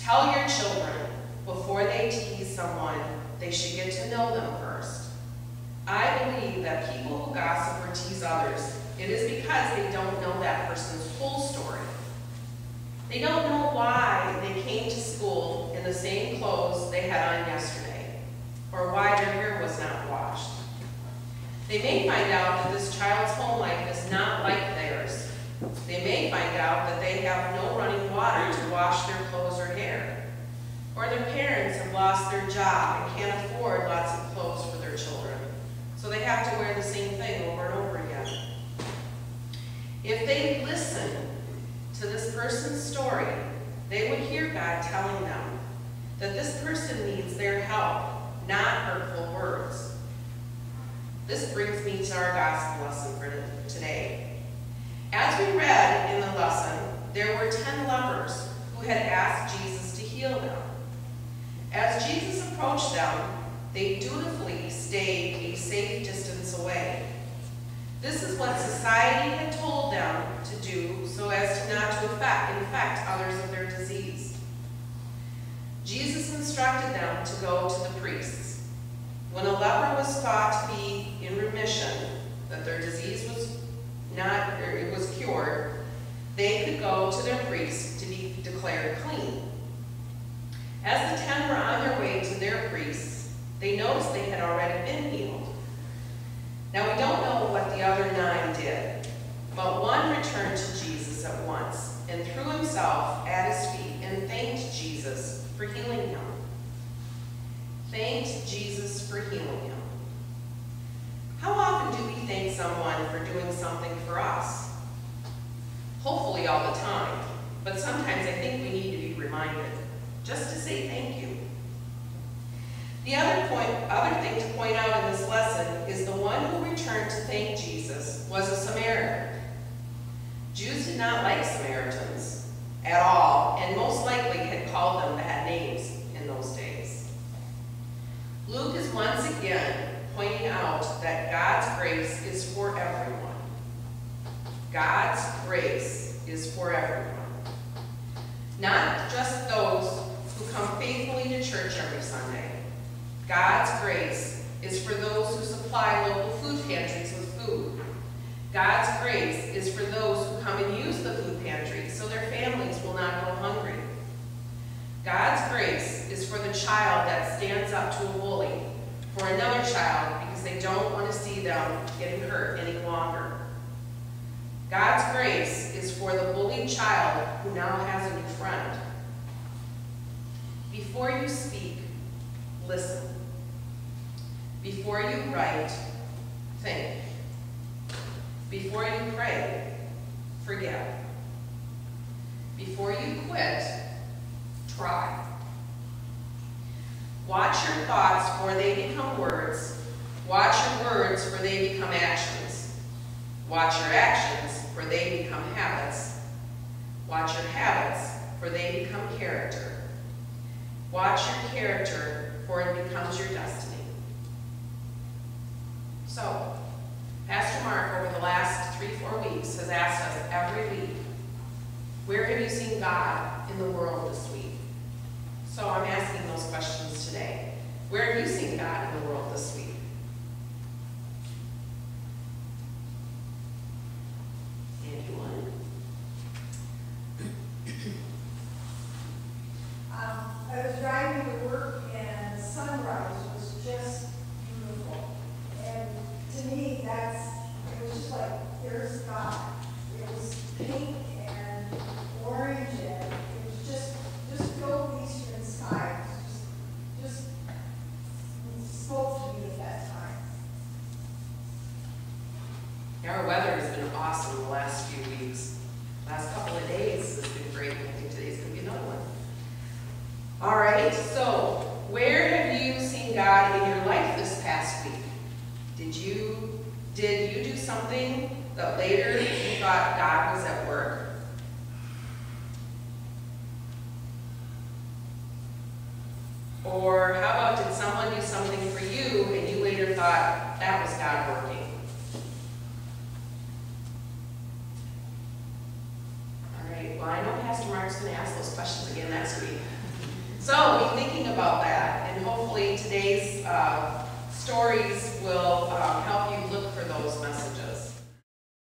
Tell your children before they tease someone, they should get to know them first. I believe that people who gossip or tease others, it is because they don't know that person's full story. They don't know why they came to school in the same clothes they had on yesterday, or why their hair was not washed. They may find out that this child's home life is not like theirs. They may find out that they have no running water to wash their clothes or hair, or their parents have lost their job and can't afford lots of clothes for their children, so they have to wear the same thing over and over again. If they listen to this person's story, they would hear God telling them that this person needs their help, not hurtful words. This brings me to our gospel lesson for today. As we read in the lesson, there were 10 lepers who had asked Jesus to heal them. As Jesus approached them, they dutifully stayed a safe distance away. This is what society had told them to do so as to not to infect others of their disease. Jesus instructed them to go to the priests. When a leper was thought to be in remission, that their disease was cured, they could go to their priest to be declared clean. As the 10 were on their way to their priests, they noticed they had already been healed. Now we don't know what the other 9 did, but one returned to Jesus at once and threw himself at his feet and thanked Jesus for healing him. Thanked Jesus for healing him. How often do we thank someone for doing something for us? Hopefully all the time, but sometimes I think we need to be reminded, just to say thank you. The other thing to point out in this lesson is the one who returned to thank Jesus was a Samaritan. Jews did not like Samaritans at all, and most likely had called them bad names in those days. Luke is once again pointing out that God's grace is for everyone. God's grace is for everyone. Not just those who come faithfully to church every Sunday. God's grace is for those who supply local food pantries with food. God's grace is for those who come and use the food pantry so their families will not go hungry. God's grace is for the child that stands up to a bully, for another child because they don't want to see them getting hurt any longer. God's grace is for the bullied child who now has a new friend. Before you speak, listen. Before you write, think. Before you pray, forget. Before you quit, try. Watch your thoughts for they become words. Watch your words for they become actions. Watch your actions for they become habits. Watch your habits for they become character. Watch your character for it becomes your destiny. So, Pastor Mark over the last 3-4 weeks has asked us every week, where have you seen God in the world this week? So I'm asking those questions today. Where have you seen God in the world this week? Anyone? I was driving to work and the sunrise was just beautiful. And to me, it was just like, there's God. It was pink and orange and it was just filled with eastern sky. It just spoke to me at that time. Our weather has been awesome the last few weeks. Last couple of days has been great. I think today's going to be another one. All right, so where have you seen God in your life this past week? Did you do something that later you thought God was at work? Or how about did someone do something for you and you later thought that was God working? All right, well I know Pastor Mark's going to ask those questions again next week. So be thinking about that, and hopefully today's stories will help you look for those messages.